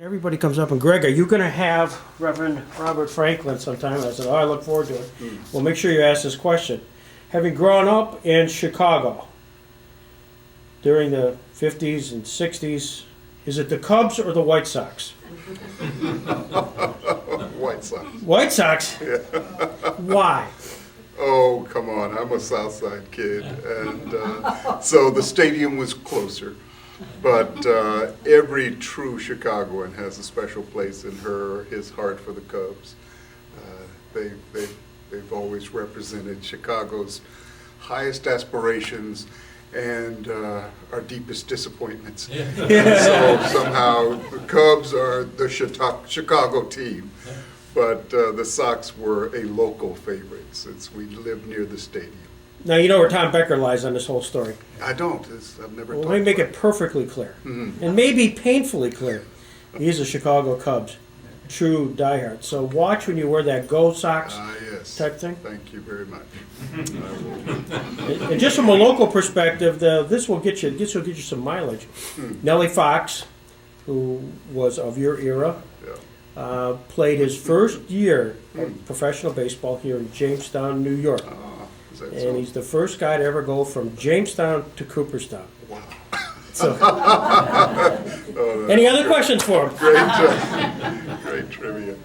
Everybody comes up and, Greg, are you going to have Reverend Robert Franklin sometime? I said, oh, I look forward to it. Well, make sure you ask this question. Having grown up in Chicago during the 50s and 60s, is it the Cubs or the White Sox? White Sox. White Sox? Yeah. Why? Oh, come on. I'm a South Side kid. And so the stadium was closer. But every true Chicagoan has a special place in his heart for the Cubs. They've always represented Chicago's highest aspirations and our deepest disappointments. So somehow the Cubs are the Chicago team, but the Sox were a local favorite since we lived near the stadium. Now, you know where Tom Becker lies on this whole story. I don't. I've never. Well, let me make it perfectly clear, and maybe painfully clear. He's a Chicago Cubs, true diehard. So watch when you wear that Go Sox Yes. type thing. Thank you very much. And just from a local perspective, this will get you some mileage. Nellie Fox, who was of your era, Yeah. played his first year of professional baseball here in Jamestown, New York. Is that And so? he's the first guy to ever go from Jamestown to Cooperstown. Wow. So, Oh, any other questions for him? great trivia.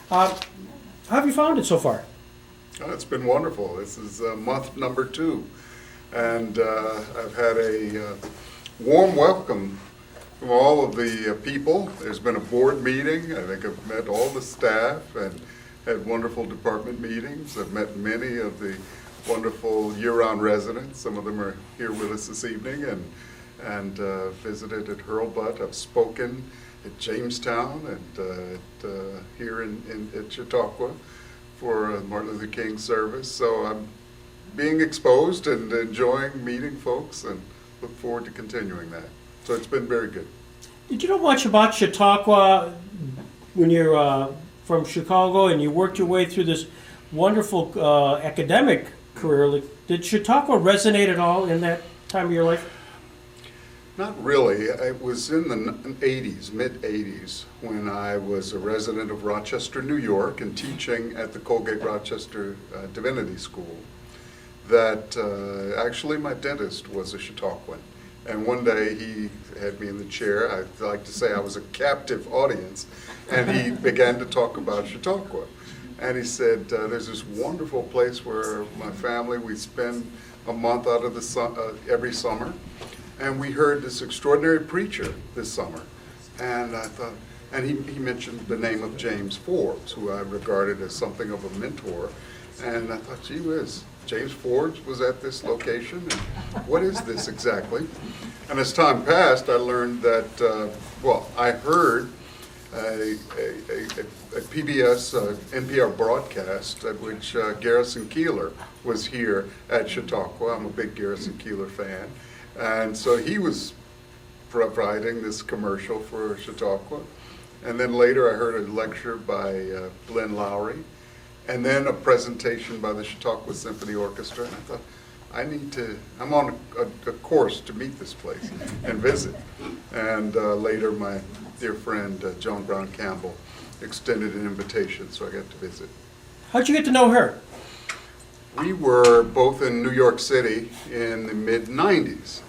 How have you found it so far? Oh, it's been wonderful. This is month number 2, and I've had a warm welcome from all of the people. There's been a board meeting. I think I've met all the staff and had wonderful department meetings. I've met many of the wonderful year-round residents. Some of them are here with us this evening, and visited at Hurlbut. I've spoken at Jamestown and here at Chautauqua for Martin Luther King service. So I'm being exposed and enjoying meeting folks, and look forward to continuing that. So it's been very good. Did you know much about Chautauqua when you're from Chicago and you worked your way through this wonderful academic career? Like, did Chautauqua resonate at all in that time of your life? Not really. It was in the 80s, mid-80s, when I was a resident of Rochester, New York, and teaching at the Colgate-Rochester Divinity School, that actually my dentist was a Chautauquan. And one day he had me in the chair. I like to say I was a captive audience, and he began to talk about Chautauqua. And he said, there's this wonderful place where my family, we spend a month out of the every summer. And we heard this extraordinary preacher this summer. And I thought, and he mentioned the name of James Forbes, who I regarded as something of a mentor. And I thought, gee whiz, James Forbes was at this location, and what is this exactly? And as time passed, I learned that, I heard a PBS, NPR broadcast at which Garrison Keillor was here at Chautauqua. I'm a big Garrison Keillor fan. And so he was providing this commercial for Chautauqua. And then later I heard a lecture by Glenn Lowry, and then a presentation by the Chautauqua Symphony Orchestra. And I thought, I'm on a course to meet this place and visit. And later my dear friend Joan Brown Campbell extended an invitation, so I got to visit. How'd you get to know her? We were both in New York City in the mid-90s.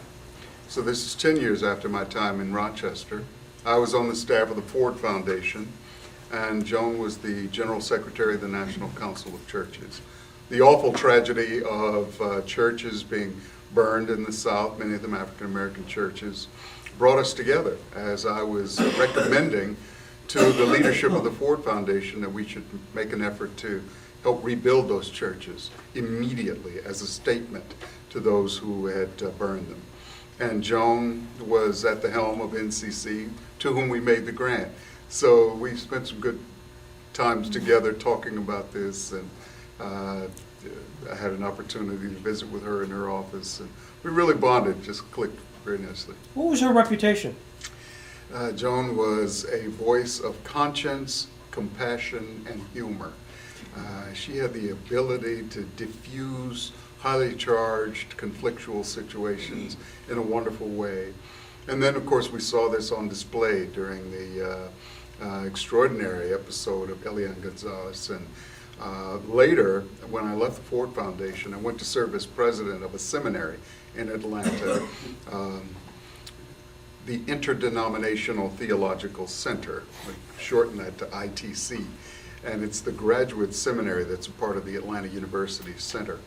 So this is 10 years after my time in Rochester. I was on the staff of the Ford Foundation, and Joan was the General Secretary of the National Council of Churches. The awful tragedy of churches being burned in the South, many of them African American churches, brought us together as I was recommending to the leadership of the Ford Foundation that we should make an effort to help rebuild those churches immediately as a statement to those who had burned them. And Joan was at the helm of NCC, to whom we made the grant. So we spent some good times together talking about this, and I had an opportunity to visit with her in her office, and we really bonded, just clicked very nicely. What was her reputation? Joan was a voice of conscience, compassion, and humor. She had the ability to diffuse highly charged, conflictual situations in a wonderful way. And then, of course, we saw this on display during the extraordinary episode of Elian Gonzalez. And later, when I left the Ford Foundation, I went to serve as president of a seminary in Atlanta, the Interdenominational Theological Center, we shorten that to ITC. And it's the graduate seminary that's a part of the Atlanta University Center.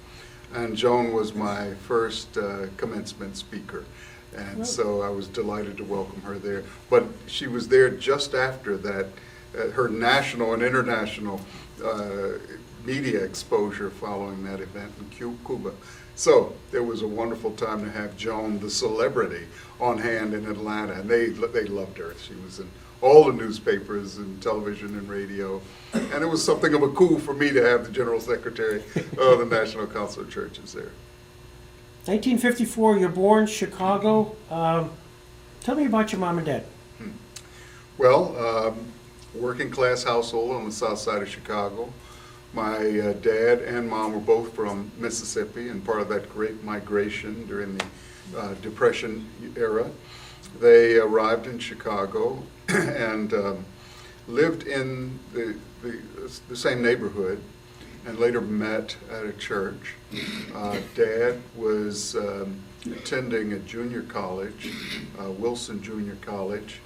And Joan was my first commencement speaker. And so I was delighted to welcome her there. But she was there just after that, her national and international media exposure following that event in Cuba. So it was a wonderful time to have Joan, the celebrity, on hand in Atlanta. And they loved her. She was in all the newspapers and television and radio. And it was something of a coup for me to have the General Secretary of the National Council of Churches there. 1954, you're born, Chicago. Tell me about your mom and dad. Well, working class household on the south side of Chicago. My dad and mom were both from Mississippi and part of that great migration during the Depression era. They arrived in Chicago and lived in the same neighborhood and later met at a church. Dad was attending a junior college, Wilson Junior College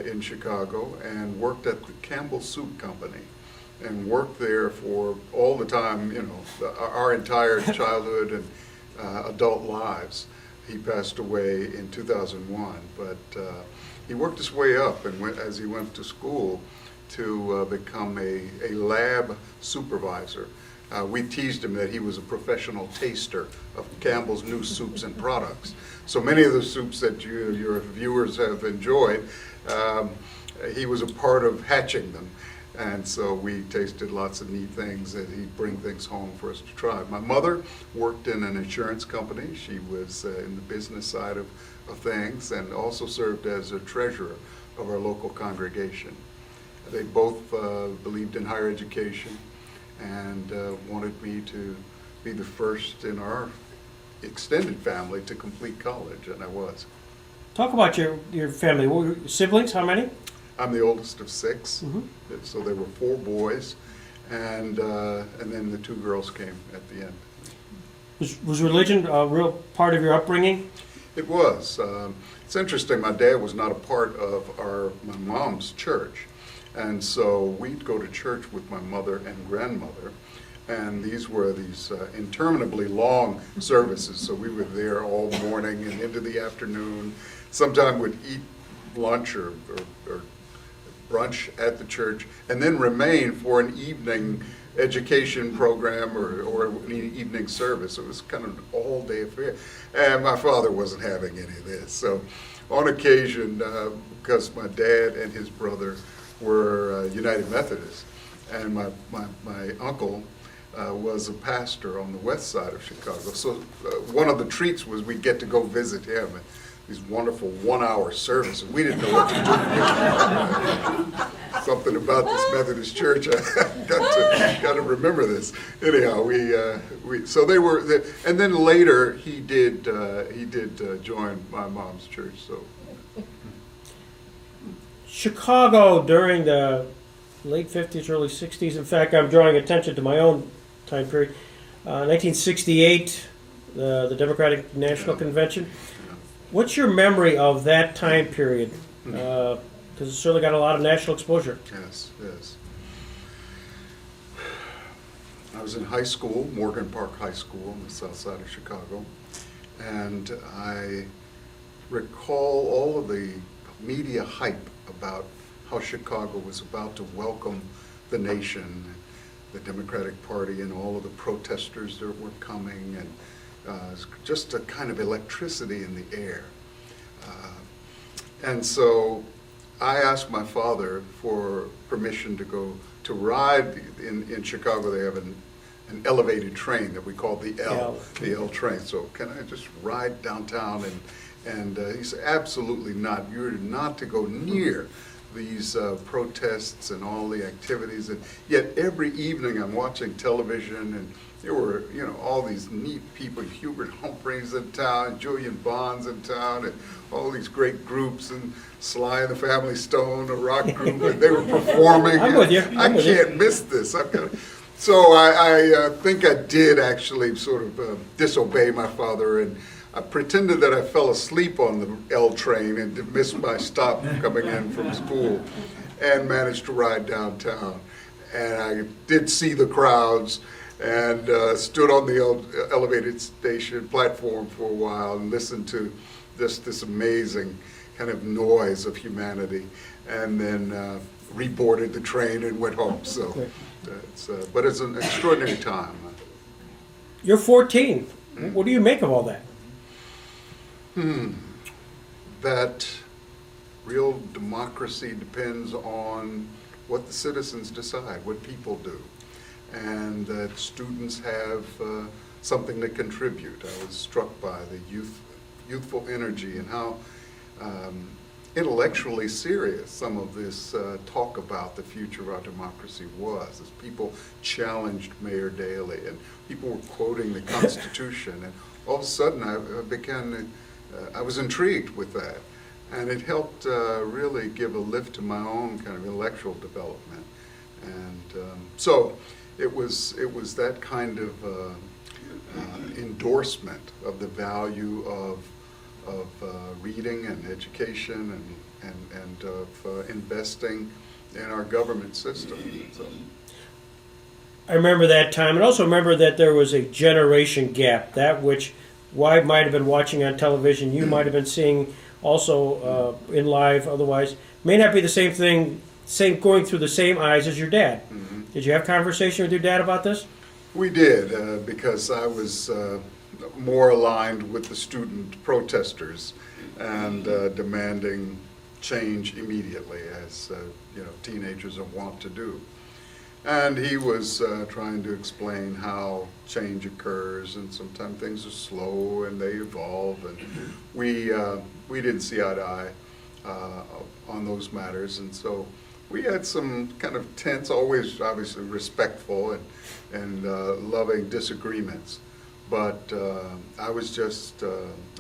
in Chicago, and worked at the Campbell Soup Company and worked there for all the time, you know, our entire childhood and adult lives. He passed away in 2001, but he worked his way up and as he went to school to become a lab supervisor. We teased him that he was a professional taster of Campbell's new soups and products. So many of the soups that your viewers have enjoyed, he was a part of hatching them. And so we tasted lots of neat things that he'd bring things home for us to try. My mother worked in an insurance company. She was in the business side of things and also served as a treasurer of our local congregation. They both believed in higher education and wanted me to be the first in our extended family to complete college, and I was. Talk about your family. Siblings, how many? I'm the oldest of 6, so there were 4 boys, and then the 2 girls came at the end. Was religion a real part of your upbringing? It was. It's interesting, my dad was not a part of my mom's church, and so we'd go to church with my mother and grandmother, and these were interminably long services, so we were there all morning and into the afternoon. Sometimes we'd eat lunch or brunch at the church, and then remain for an evening education program or an evening service. It was kind of an all-day affair. And my father wasn't having any of this. So on occasion, because my dad and his brother were United Methodists, and my uncle was a pastor on the west side of Chicago. So one of the treats was we'd get to go visit him. And these wonderful 1-hour services. We didn't know what to do. Something about this Methodist church. I got to remember this. Anyhow, so they were, and then later he did join my mom's church. So Chicago during the late 50s, early 60s. In fact, I'm drawing attention to my own time period. 1968, the Democratic National Convention. What's your memory of that time period? Because it certainly got a lot of national exposure. Yes. I was in high school, Morgan Park High School on the south side of Chicago, and I recall all of the media hype about how Chicago was about to welcome the nation, the Democratic Party, and all of the protesters that were coming, and just a kind of electricity in the air. And so I asked my father for permission to go to ride in Chicago. They have an elevated train that we call the L train. So can I just ride downtown? And he said, absolutely not. You're not to go near these protests and all the activities, and yet every evening I'm watching television, and there were, you know, all these neat people, Hubert Humphreys in town, Julian Bond's in town, and all these great groups, and Sly and the Family Stone, a rock group, and they were performing. I'm with you. I can't miss this. So I think I did actually sort of disobey my father, and I pretended that I fell asleep on the L train and missed my stop coming in from school, and managed to ride downtown. And I did see the crowds, and stood on the elevated station platform for a while and listened to this amazing kind of noise of humanity, and then reboarded the train and went home. So, but it's an extraordinary time. You're 14. What do you make of all that? That real democracy depends on what the citizens decide, what people do, and that students have something to contribute. I was struck by the youthful energy and how intellectually serious some of this talk about the future of our democracy was, as people challenged Mayor Daley and people were quoting the Constitution, and all of a sudden I was intrigued with that, and it helped really give a lift to my own kind of intellectual development. And so it was that kind of endorsement of the value of reading and education and of investing in our government system. So. I remember that time, and also remember that there was a generation gap. That which I might have been watching on television, you might have been seeing also in live. Otherwise, may not be the same thing, going through the same eyes as your dad. Mm-hmm. Did you have conversation with your dad about this? We did, because I was more aligned with the student protesters and demanding change immediately, as teenagers are wont to do. And he was trying to explain how change occurs, and sometimes things are slow and they evolve, and we didn't see eye to eye on those matters, and so we had some kind of tense, always obviously respectful and loving disagreements. But I was just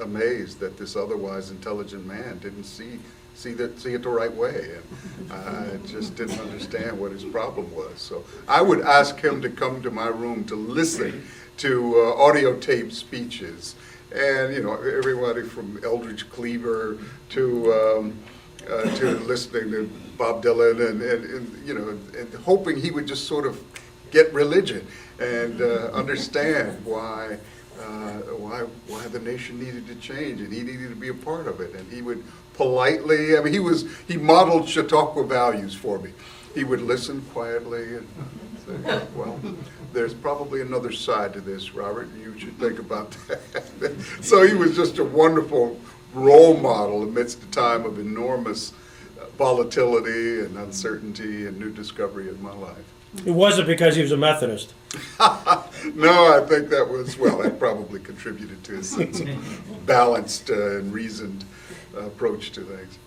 amazed that this otherwise intelligent man didn't see it the right way, and I just didn't understand what his problem was. So I would ask him to come to my room to listen to audio tape speeches, and everybody from Eldridge Cleaver to listening to Bob Dylan, and hoping he would just sort of get religion and understand why the nation needed to change, and he needed to be a part of it. And he would politely, he modeled Chautauqua values for me. He would listen quietly and say, well, there's probably another side to this, Robert, and you should think about that. So he was just a wonderful role model amidst a time of enormous volatility and uncertainty and new discovery in my life. It wasn't because he was a Methodist. No, I think that probably contributed to his sense of balanced and reasoned approach to things.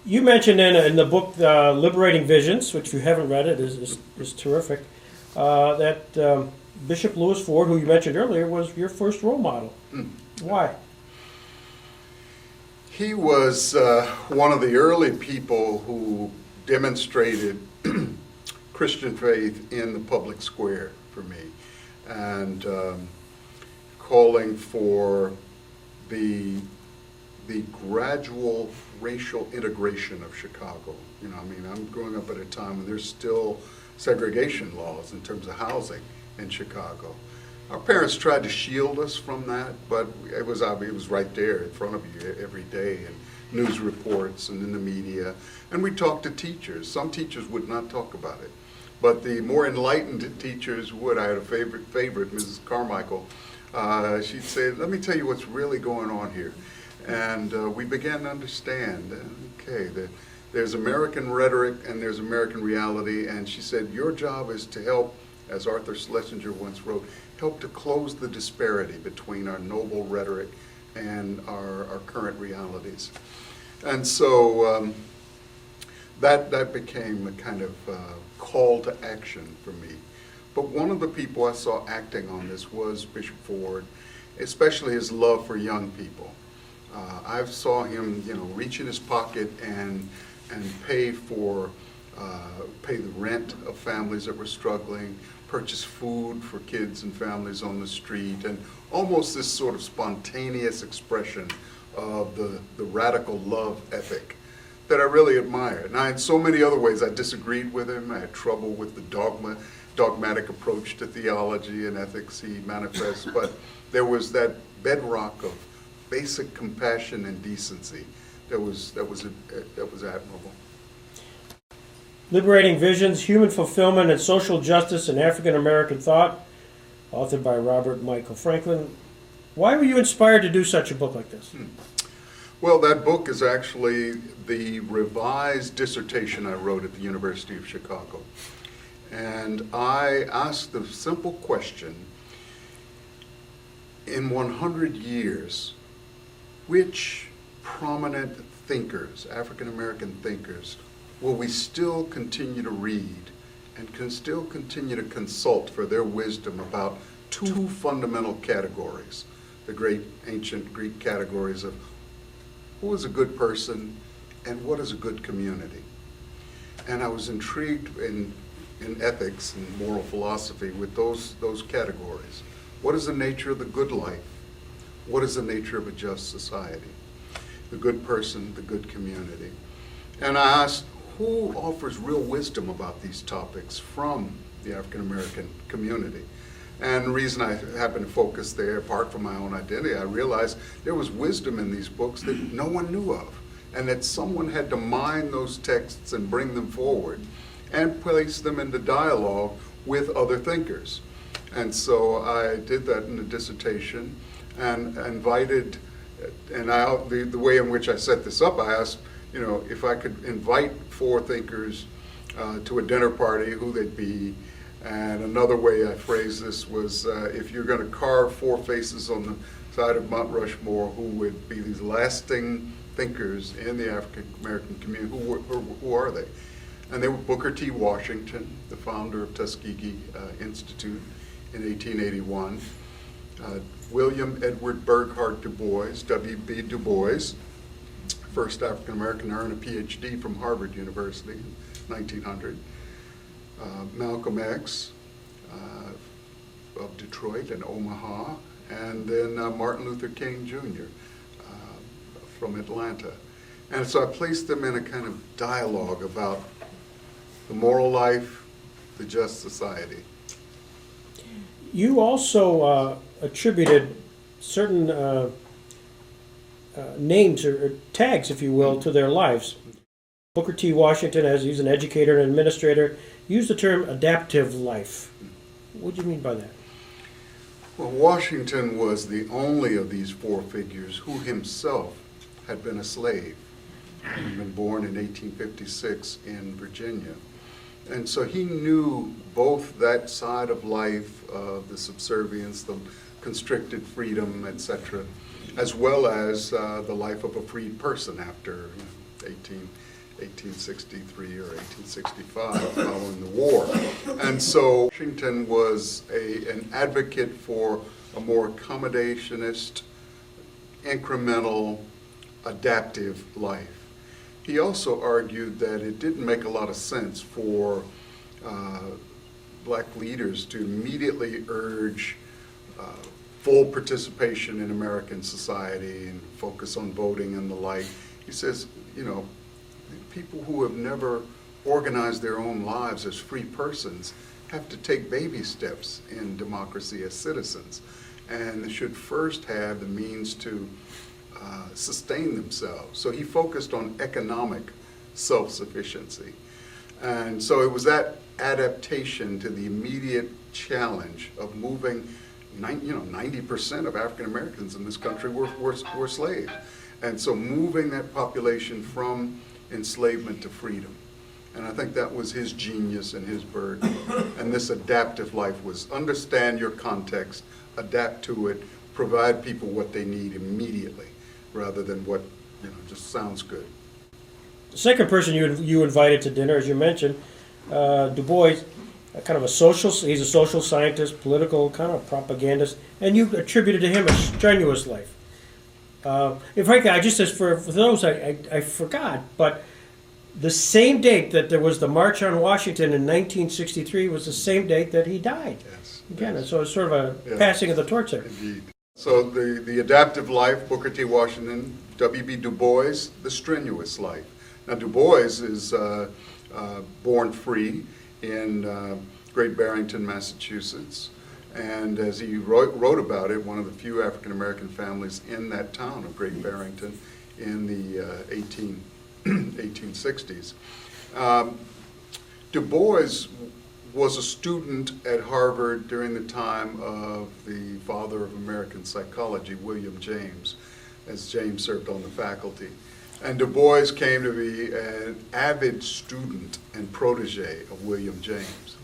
You mentioned in the book Liberating Visions, which if you haven't read it is terrific, that Bishop Louis Ford, who you mentioned earlier, was your first role model. Why? He was one of the early people who demonstrated Christian faith in the public square for me, and calling for the gradual racial integration of Chicago. I'm growing up at a time when there's still segregation laws in terms of housing in Chicago. Our parents tried to shield us from that, but it was right there in front of you every day in news reports and in the media. And we talked to teachers. Some teachers would not talk about it, but the more enlightened teachers would. I had a favorite, Mrs. Carmichael. She'd say, let me tell you what's really going on here. And we began to understand, that there's American rhetoric and there's American reality. And she said, your job is to help, as Arthur Schlesinger once wrote, help to close the disparity between our noble rhetoric and our current realities. And so that became a kind of call to action for me. But one of the people I saw acting on this was Bishop Ford, especially his love for young people. I saw him, reach in his pocket and pay the rent of families that were struggling, purchase food for kids and families on the street, and almost this sort of spontaneous expression of the radical love ethic that I really admired. And in so many other ways I disagreed with him. I had trouble with the dogmatic approach to theology and ethics he manifests, but there was that bedrock of basic compassion and decency that was admirable. Liberating Visions, Human Fulfillment and Social Justice in African American Thought, authored by Robert Michael Franklin. Why were you inspired to do such a book like this? Well, that book is actually the revised dissertation I wrote at the University of Chicago. And I asked the simple question, in 100 years, which prominent thinkers, African American thinkers, will we still continue to read and can still continue to consult for their wisdom about two fundamental categories, the great ancient Greek categories of who is a good person and what is a good community? And I was intrigued in ethics and moral philosophy with those categories. What is the nature of the good life? What is the nature of a just society? The good person, the good community. And I asked, who offers real wisdom about these topics from the African American community? And the reason I happened to focus there, apart from my own identity, I realized there was wisdom in these books that no one knew of, and that someone had to mine those texts and bring them forward and place them into dialogue with other thinkers. And so I did that in the dissertation and invited, and the way in which I set this up, I asked, if I could invite 4 thinkers to a dinner party, who they'd be. And another way I phrased this was, if you're going to carve 4 faces on the side of Mount Rushmore, who would be these lasting thinkers in the African American community, who are they? And they were Booker T. Washington, the founder of Tuskegee Institute in 1881, William Edward Burghardt Du Bois, W.B. Du Bois, first African American to earn a PhD from Harvard University in 1900. Malcolm X of Detroit and Omaha, and then Martin Luther King Jr. From Atlanta. And so I placed them in a kind of dialogue about the moral life, the just society. You also attributed certain names or tags, if you will, to their lives. Booker T. Washington, as he's an educator and administrator, used the term adaptive life. What do you mean by that? Well, Washington was the only of these 4 figures who himself had been a slave. He had been born in 1856 in Virginia. And so he knew both that side of life, the subservience, the constricted freedom, etc., as well as the life of a freed person after 1863 or 1865, following the war. And so Washington was an advocate for a more accommodationist, incremental, adaptive life. He also argued that it didn't make a lot of sense for black leaders to immediately urge full participation in American society and focus on voting and the like. He says, people who have never organized their own lives as free persons have to take baby steps in democracy as citizens, and should first have the means to sustain themselves. So he focused on economic self-sufficiency. And so it was that adaptation to the immediate challenge of moving, 90% of African Americans in this country were slaves. And so moving that population from enslavement to freedom. And I think that was his genius and his burden. And this adaptive life was understand your context, adapt to it, provide people what they need immediately, rather than what just sounds good. second person you invited to dinner, as you mentioned, Du Bois, kind of he's a social scientist, political kind of propagandist, and you attributed to him a strenuous life. And frankly, I just, as for those, I forgot, but the same date that there was the March on Washington in 1963 was the same date that he died. Yes. Again, yes. so it's sort of a passing of the torch there. Indeed. So the adaptive life, Booker T. Washington, W.B. Du Bois, the strenuous life. Now, Du Bois is born free in Great Barrington, Massachusetts. And as he wrote about it, one of the few African-American families in that town of Great Barrington in the 1860s. Du Bois was a student at Harvard during the time of the father of American psychology, William James, as James served on the faculty. And Du Bois came to be an avid student and protege of William James.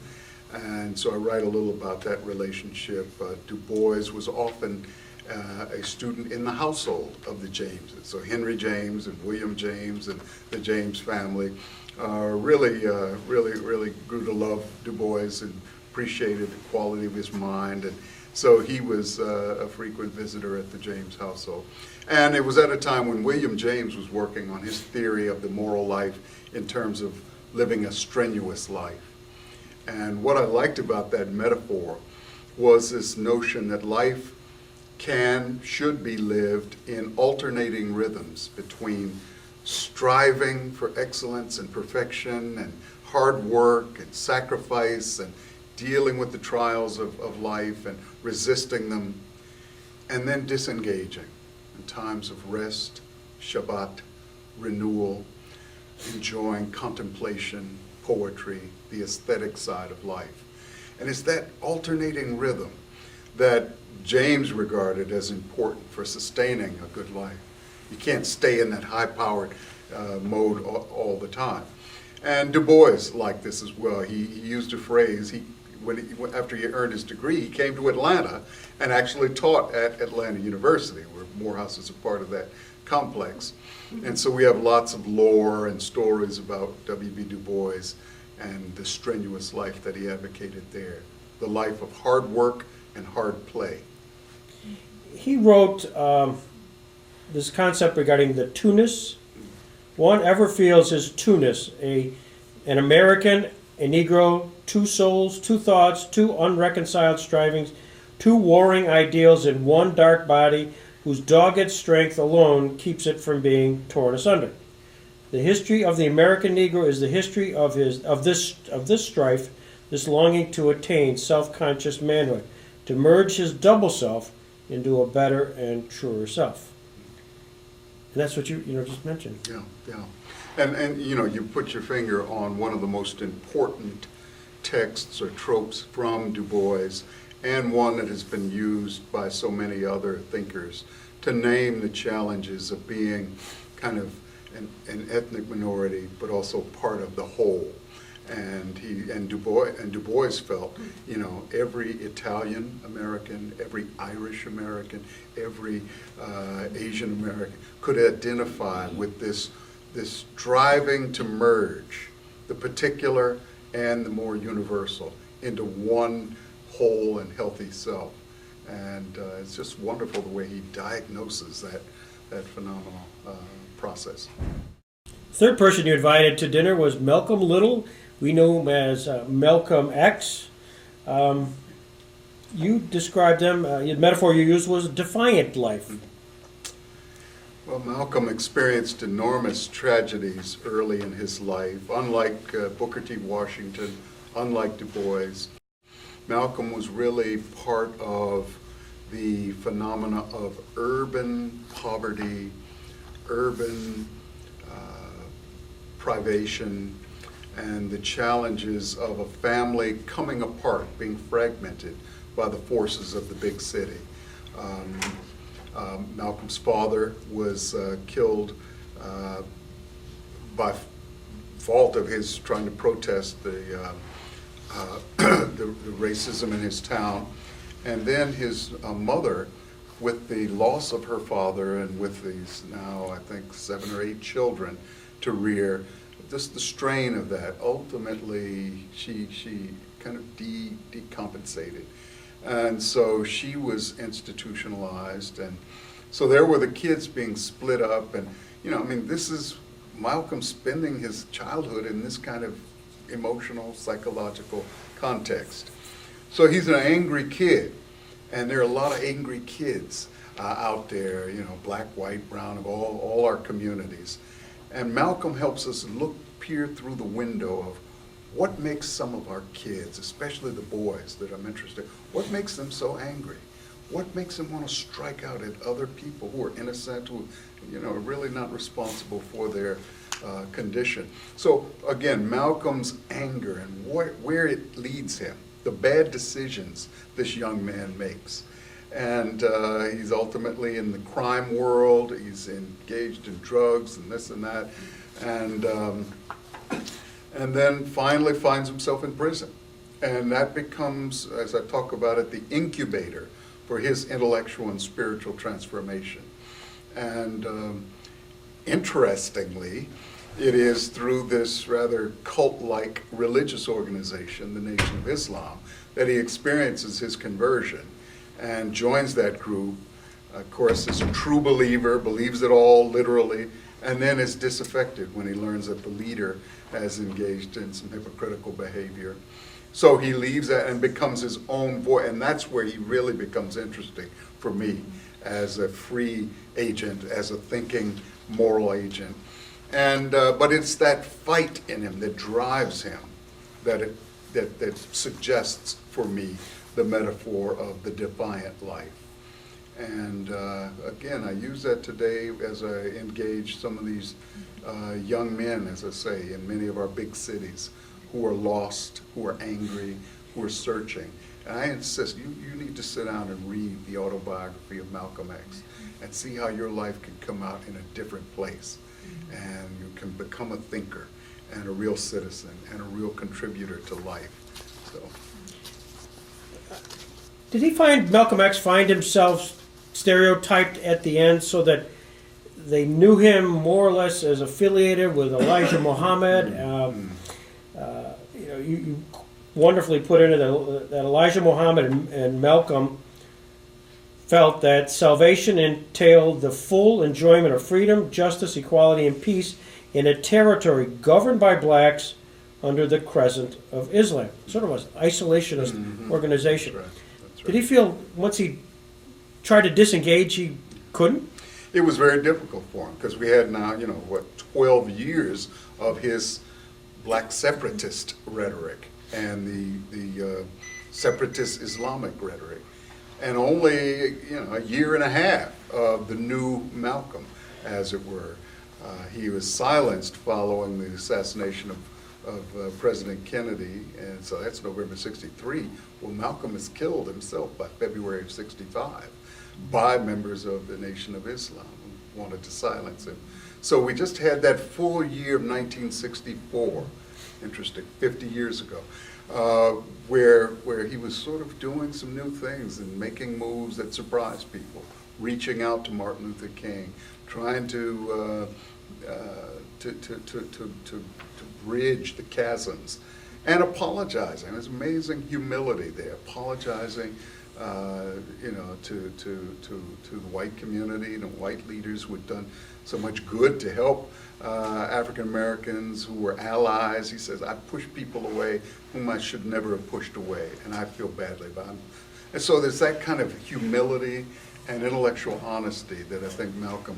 And so I write a little about that relationship. Du Bois was often a student in the household of the Jameses. So Henry James and William James and the James family really grew to love Du Bois and appreciated the quality of his mind. And so he was a frequent visitor at the James household. And it was at a time when William James was working on his theory of the moral life in terms of living a strenuous life. And what I liked about that metaphor was this notion that life should be lived in alternating rhythms between striving for excellence and perfection and hard work and sacrifice and dealing with the trials of life and resisting them, and then disengaging in times of rest, Shabbat, renewal, enjoying contemplation, poetry, the aesthetic side of life. And it's that alternating rhythm that James regarded as important for sustaining a good life. You can't stay in that high-powered mode all the time. And Du Bois liked this as well. He used a phrase, after he earned his degree, he came to Atlanta and actually taught at Atlanta University, where Morehouse is a part of that complex. And so we have lots of lore and stories about W.B. Du Bois and the strenuous life that he advocated there, the life of hard work and hard play. He wrote this concept regarding the two-ness. One ever feels his two-ness, an American, a Negro, two souls, two thoughts, two unreconciled strivings, two warring ideals in one dark body whose dogged strength alone keeps it from being torn asunder. The history of the American Negro is the history of this strife, this longing to attain self-conscious manhood, to merge his double self into a better and truer self. And that's what you just mentioned. Yeah. And you put your finger on one of the most important texts or tropes from Du Bois, and one that has been used by so many other thinkers to name the challenges of being kind of an ethnic minority, but also part of the whole. And Du Bois felt, every Italian American, every Irish American, every Asian American could identify with this striving to merge the particular and the more universal into one whole and healthy self. And it's just wonderful the way he diagnoses that phenomenal process. Third person you invited to dinner was Malcolm Little. We know him as Malcolm X. You described him, the metaphor you used was defiant life. Well, Malcolm experienced enormous tragedies early in his life. Unlike Booker T. Washington, unlike Du Bois, Malcolm was really part of the phenomena of urban poverty, urban privation, and the challenges of a family coming apart, being fragmented by the forces of the big city. Malcolm's father was killed by fault of his trying to protest the racism in his town. And then his mother, with the loss of her father and with these now, I think, 7 or 8 children, to rear. Just the strain of that, ultimately, she kind of decompensated. And so she was institutionalized, and so there were the kids being split up, and, you know, I mean, this is Malcolm spending his childhood in this kind of emotional, psychological context. So he's an angry kid, and there are a lot of angry kids out there, you know, black, white, brown, of all our communities. And Malcolm helps us peer through the window of what makes some of our kids, especially the boys that I'm interested in, what makes them so angry? What makes them want to strike out at other people who are innocent, who, you know, are really not responsible for their condition? So again, Malcolm's anger and where it leads him, the bad decisions this young man makes. And he's ultimately in the crime world, he's engaged in drugs and this and that, and then finally finds himself in prison. And that becomes, as I talk about it, the incubator for his intellectual and spiritual transformation. And interestingly, it is through this rather cult-like religious organization, the Nation of Islam, that he experiences his conversion and joins that group. Of course, is a true believer, believes it all literally, and then is disaffected when he learns that the leader has engaged in some hypocritical behavior. So he leaves that and becomes his own voice, and that's where he really becomes interesting for me as a free agent, as a thinking moral agent. And but it's that fight in him that drives him, that suggests for me the metaphor of the defiant life. And again, I use that today as I engage some of these young men, as I say, in many of our big cities, who are lost, who are angry, who are searching. And I insist, you need to sit down and read the autobiography of Malcolm X and see how your life can come out in a different place. And you can become a thinker and a real citizen and a real contributor to life. So, Did he Malcolm X find himself stereotyped at the end so that they knew him more or less as affiliated with Elijah Muhammad? You wonderfully put in that Elijah Muhammad and Malcolm felt that salvation entailed the full enjoyment of freedom, justice, equality, and peace in a territory governed by blacks under the crescent of Islam. Sort of an isolationist organization. that's right. That's right. Did he feel once he tried to disengage, he couldn't? It was very difficult for him because we had now, 12 years of his black separatist rhetoric and the separatist Islamic rhetoric, and only a year and a half of the new Malcolm, as it were. He was silenced following the assassination of President Kennedy, and so that's November '63. Well, Malcolm is killed himself by February of '65 by members of the Nation of Islam who wanted to silence him. So we just had that full year of 1964, interesting, 50 years ago, where he was sort of doing some new things and making moves that surprised people, reaching out to Martin Luther King, trying to bridge the chasms, and apologizing. There's amazing humility there, apologizing, to the white community and the white leaders who had done so much good to help African Americans who were allies. He says, I push people away whom I should never have pushed away, and I feel badly about them. And so there's that kind of humility and intellectual honesty that I think Malcolm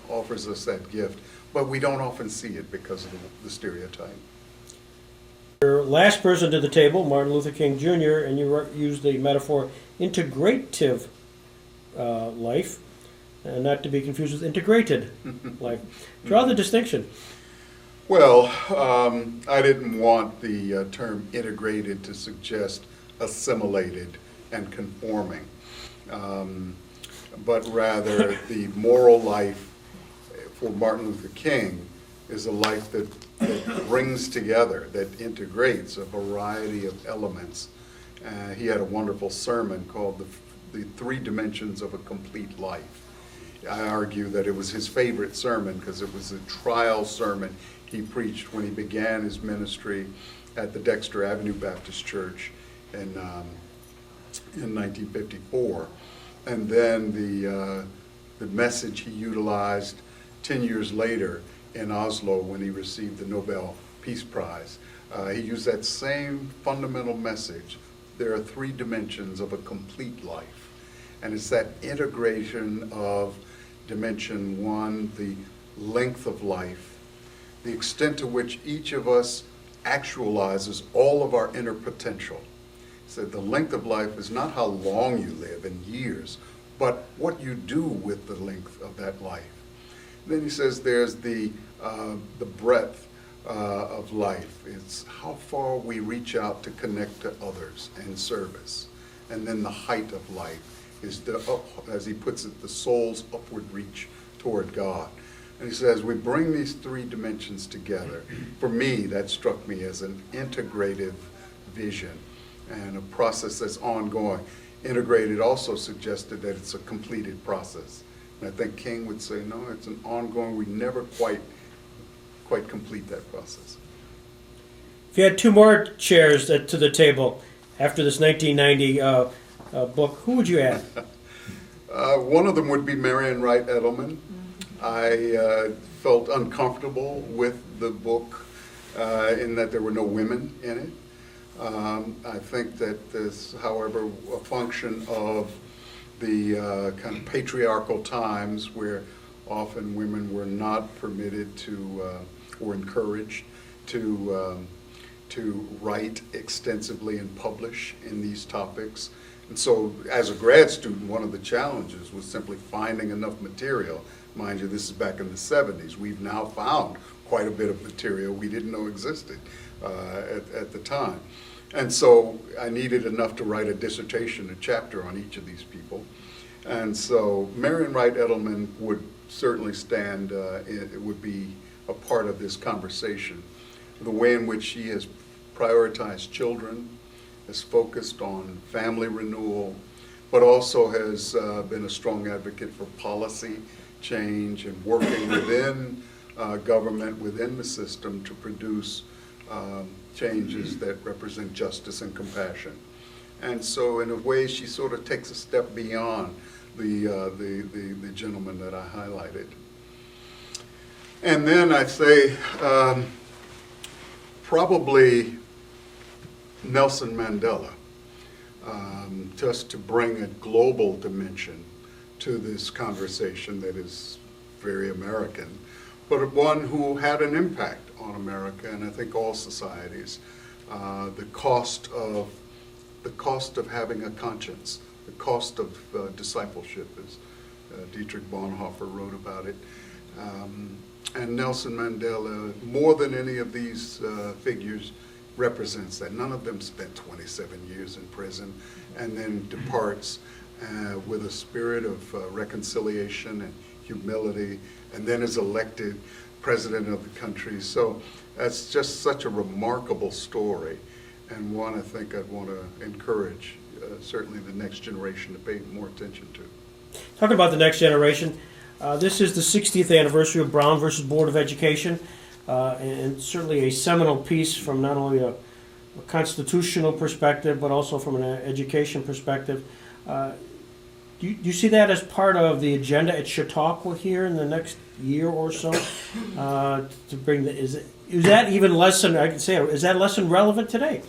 offers us that gift, but we don't often see it because of the stereotype. Your last person to the table, Martin Luther King Jr., and you used the metaphor integrative life, not to be confused with integrated life. Draw the distinction. Well, I didn't want the term integrated to suggest assimilated and conforming, but rather the moral life for Martin Luther King is a life that brings together, that integrates a variety of elements. He had a wonderful sermon called the Three Dimensions of a Complete Life. I argue that it was his favorite sermon because it was a trial sermon he preached when he began his ministry at the Dexter Avenue Baptist Church in 1954. And then the message he utilized 10 years later in Oslo when he received the Nobel Peace Prize. He used that same fundamental message. There are three dimensions of a complete life. And it's that integration of dimension one, the length of life, the extent to which each of us actualizes all of our inner potential. So the length of life is not how long you live in years, but what you do with the length of that life. Then he says there's the breadth of life. It's how far we reach out to connect to others and service. And then the height of life is, as he puts it, the soul's upward reach toward God. And he says we bring these three dimensions together. For me, that struck me as an integrative vision and a process that's ongoing. Integrated also suggested that it's a completed process. And I think King would say, no, it's an ongoing, we never quite complete that process. If you had two more chairs to the table after this 1990 book, who would you add? One of them would be Marian Wright Edelman. I felt uncomfortable with the book in that there were no women in it. I think that this, however, a function of the kind of patriarchal times where often women were not permitted to or encouraged to write extensively and publish in these topics. And so as a grad student, one of the challenges was simply finding enough material. Mind you, this is back in the 70s. We've now found quite a bit of material we didn't know existed at the time. And so I needed enough to write a dissertation, a chapter on each of these people. And so Marian Wright Edelman would certainly stand, it would be a part of this conversation. The way in which she has prioritized children, has focused on family renewal, but also has been a strong advocate for policy change and working within government, within the system to produce changes that represent justice and compassion. And so in a way she sort of takes a step beyond the gentleman that I highlighted. And then I'd say probably Nelson Mandela, just to bring a global dimension to this conversation that is very American, but one who had an impact on America and I think all societies. The cost of having a conscience, the cost of discipleship, as Dietrich Bonhoeffer wrote about it. And Nelson Mandela, more than any of these figures, represents that. None of them spent 27 years in prison and then departs with a spirit of reconciliation and humility, and then is elected president of the country. So that's just such a remarkable story, and one I think I'd want to encourage certainly the next generation to pay more attention to. Talking about the next generation, this is the 60th anniversary of Brown versus Board of Education, and certainly a seminal piece from not only a constitutional perspective, but also from an education perspective. Do you see that as part of the agenda at Chautauqua here in the next year or so? To bring is that even lesson? I can say, is that lesson relevant today?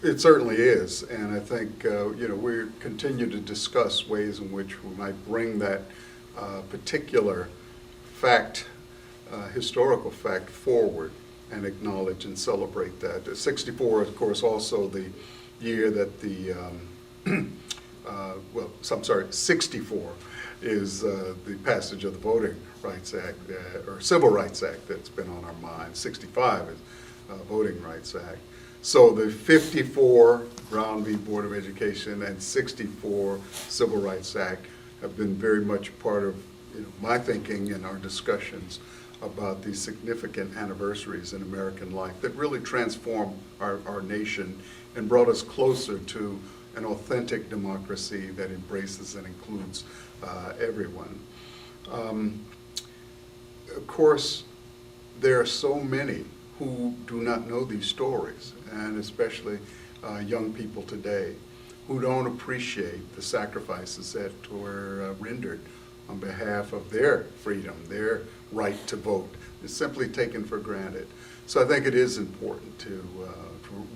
It certainly is, and I think we continue to discuss ways in which we might bring that particular fact, historical fact, forward and acknowledge and celebrate that. 64, of course, also the year that the 64 is the passage of the Voting Rights Act, or Civil Rights Act that's been on our mind. 65 is Voting Rights Act. So the 54 Brown v. Board of Education and 64 Civil Rights Act have been very much part of my thinking and our discussions about these significant anniversaries in American life that really transformed our nation and brought us closer to an authentic democracy that embraces and includes everyone. Of course, there are so many who do not know these stories, and especially young people today, who don't appreciate the sacrifices that were rendered on behalf of their freedom, their right to vote. It's simply taken for granted. So I think it is important to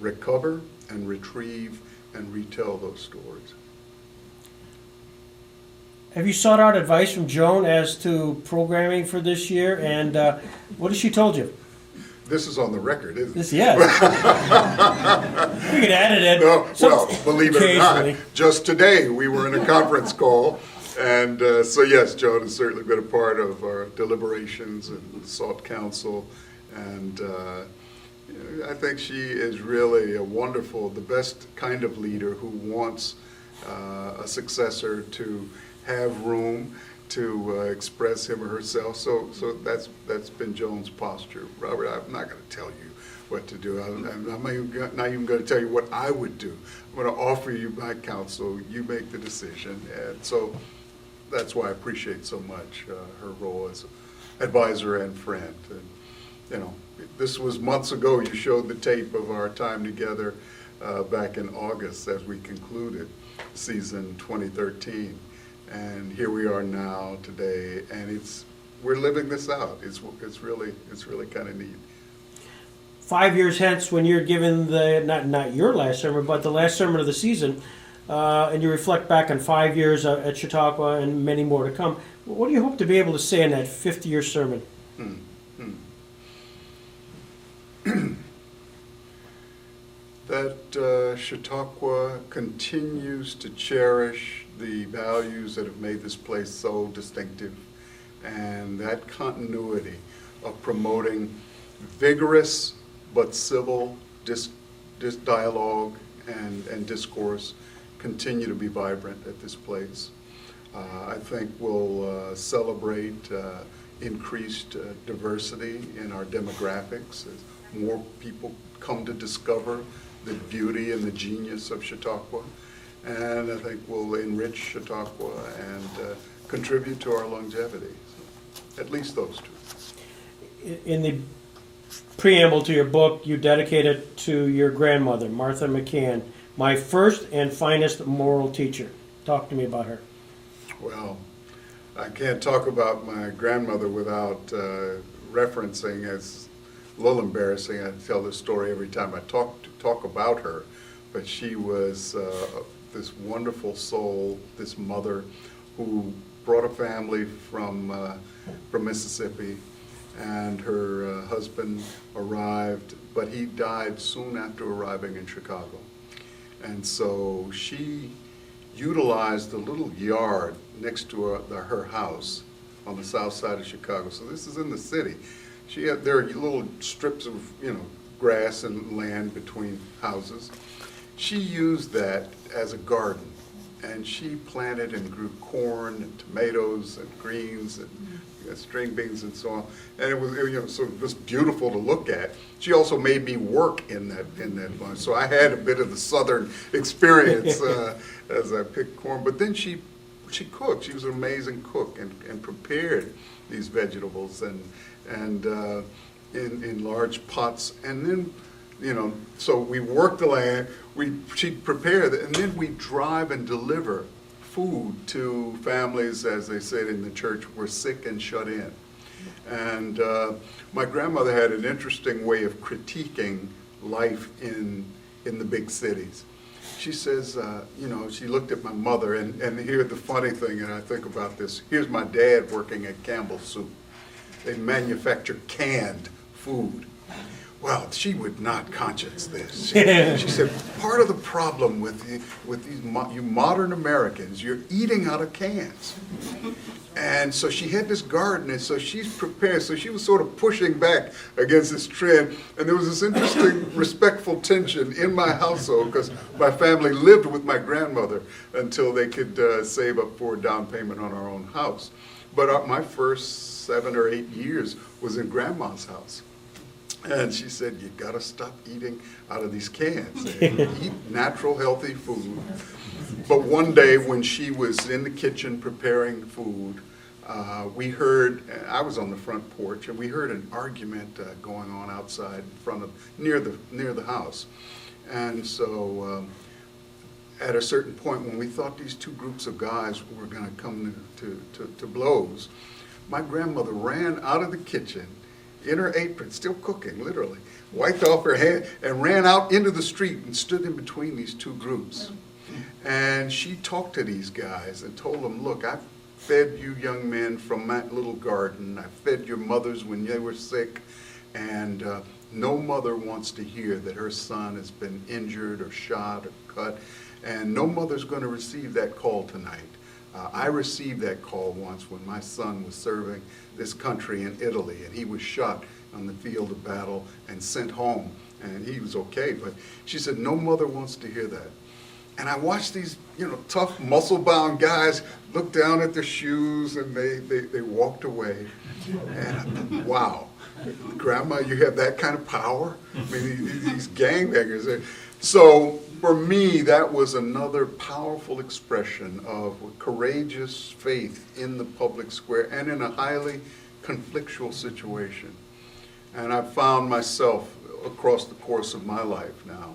recover and retrieve and retell those stories. Have you sought out advice from Joan as to programming for this year, and what has she told you? This is on the record, isn't it? This, yes. We could edit it. No, well, believe it or not, occasionally. just today we were in a conference call, and so yes, Joan has certainly been a part of our deliberations and sought counsel, and I think she is really a wonderful, the best kind of leader who wants a successor to have room to express him or herself. So that's been Joan's posture. Robert, I'm not going to tell you what to do. I'm not even going to tell you what I would do. I'm going to offer you my counsel. You make the decision. And so that's why I appreciate so much her role as advisor and friend. And, you know, this was months ago. You showed the tape of our time together back in August as we concluded season 2013. And here we are now today, and we're living this out. It's really kind of neat. 5 years hence, when you're given the not your last sermon, but the last sermon of the season, and you reflect back on 5 years at Chautauqua and many more to come, what do you hope to be able to say in that 5th-year sermon? That Chautauqua continues to cherish the values that have made this place so distinctive, and that continuity of promoting vigorous but civil dialogue and discourse continue to be vibrant at this place. I think we'll celebrate increased diversity in our demographics as more people come to discover the beauty and the genius of Chautauqua. And I think we'll enrich Chautauqua and contribute to our longevity. So, at least those two. In the preamble to your book, you dedicate it to your grandmother, Martha McCann, my first and finest moral teacher. Talk to me about her. Well, I can't talk about my grandmother without referencing, it's a little embarrassing, I tell this story every time I talk about her, but she was this wonderful soul, this mother who brought a family from Mississippi, and her husband arrived, but he died soon after arriving in Chicago. And so she utilized the little yard next to her house on the south side of Chicago. So this is in the city. There are little strips of grass and land between houses. She used that as a garden, and she planted and grew corn and tomatoes and greens and string beans and so on. And it was so just beautiful to look at. She also made me work in that farm, so I had a bit of the southern experience as I picked corn. But then she cooked. She was an amazing cook and prepared these vegetables and in large pots, and then so we worked the land. She'd prepare it, and then we drive and deliver food to families, as they said in the church, who were sick and shut in. And my grandmother had an interesting way of critiquing life in the big cities. She says, she looked at my mother, and here's the funny thing, and I think about this. Here's my dad working at Campbell's Soup. They manufacture canned food. Well, she would not conscience this. She said, part of the problem with you modern Americans, you're eating out of cans. And so she had this garden, and so she's prepared. So she was sort of pushing back against this trend. And there was this interesting, respectful tension in my household, because my family lived with my grandmother until they could save up for a down payment on our own house. But my first 7 or 8 years was in Grandma's house. And she said, you gotta stop eating out of these cans and eat natural, healthy food. But one day when she was in the kitchen preparing food, we heard, I was on the front porch, and we heard an argument going on outside in front of, near the house. And so at a certain point, when we thought these two groups of guys were going to come to blows, my grandmother ran out of the kitchen in her apron, still cooking, literally, wiped off her hand and ran out into the street and stood in between these two groups. And she talked to these guys and told them, look, I fed you young men from my little garden. I fed your mothers when they were sick. And no mother wants to hear that her son has been injured or shot or cut. And no mother's going to receive that call tonight. I received that call once when my son was serving this country in Italy, and he was shot on the field of battle and sent home, and he was okay. But she said, no mother wants to hear that. And I watched these, tough, muscle-bound guys look down at their shoes, and they walked away. And I thought, wow, Grandma, you have that kind of power? I mean, these gangbangers. So for me, that was another powerful expression of courageous faith in the public square and in a highly conflictual situation. And I've found myself across the course of my life now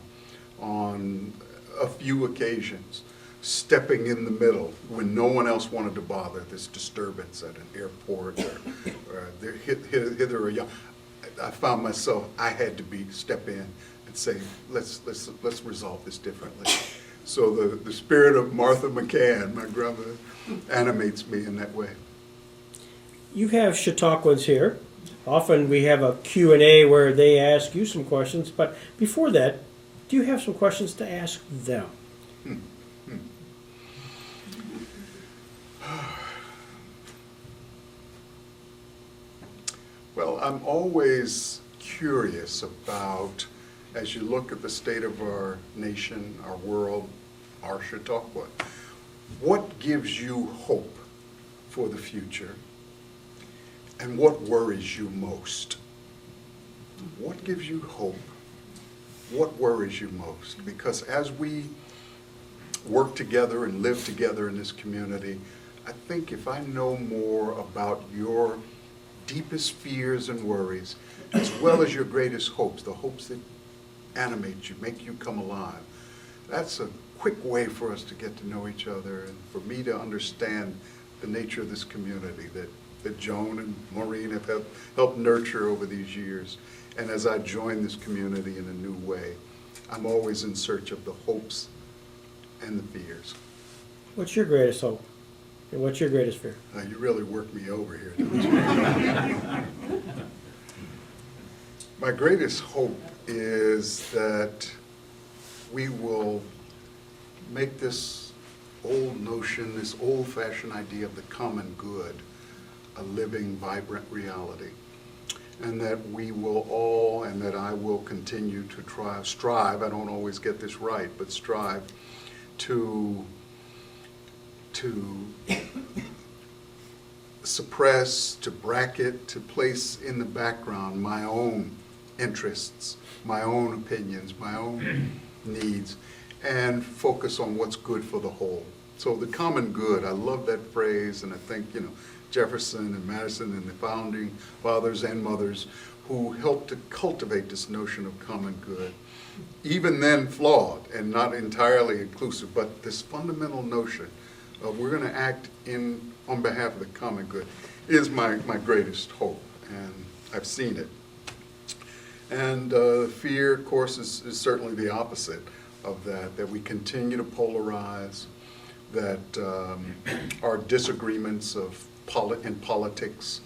on a few occasions stepping in the middle when no one else wanted to bother this disturbance at an airport or hither or yon. I found myself, I had to step in and say, let's resolve this differently. So the spirit of Martha McCann, my grandmother, animates me in that way. You have Chautauquans here. Often we have a Q&A where they ask you some questions, but before that, do you have some questions to ask them? Well, I'm always curious about, as you look at the state of our nation, our world, our Chautauqua, what gives you hope for the future, and what worries you most? What gives you hope? What worries you most? Because as we work together and live together in this community, I think if I know more about your deepest fears and worries, as well as your greatest hopes, the hopes that animate you, make you come alive, that's a quick way for us to get to know each other and for me to understand the nature of this community that Joan and Maureen have helped nurture over these years. And as I join this community in a new way, I'm always in search of the hopes and the fears. What's your greatest hope? And what's your greatest fear? You really worked me over here, don't you? My greatest hope is that we will make this old notion, this old-fashioned idea of the common good, a living, vibrant reality. And that we will all, and that I will continue to strive, I don't always get this right, but strive to suppress, to bracket, to place in the background my own interests, my own opinions, my own needs, and focus on what's good for the whole. So the common good, I love that phrase, and I think, Jefferson and Madison and the founding fathers and mothers who helped to cultivate this notion of common good, even then flawed and not entirely inclusive, but this fundamental notion of we're going to act on behalf of the common good is my greatest hope, and I've seen it. And fear, of course, is certainly the opposite of that we continue to polarize, that our disagreements in politics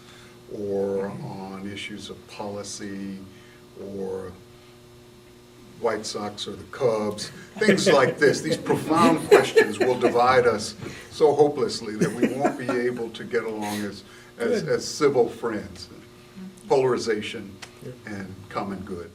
or on issues of policy or White Sox or the Cubs, things like this, these profound questions will divide us so hopelessly that we won't be able to get along as civil friends. Polarization and common good.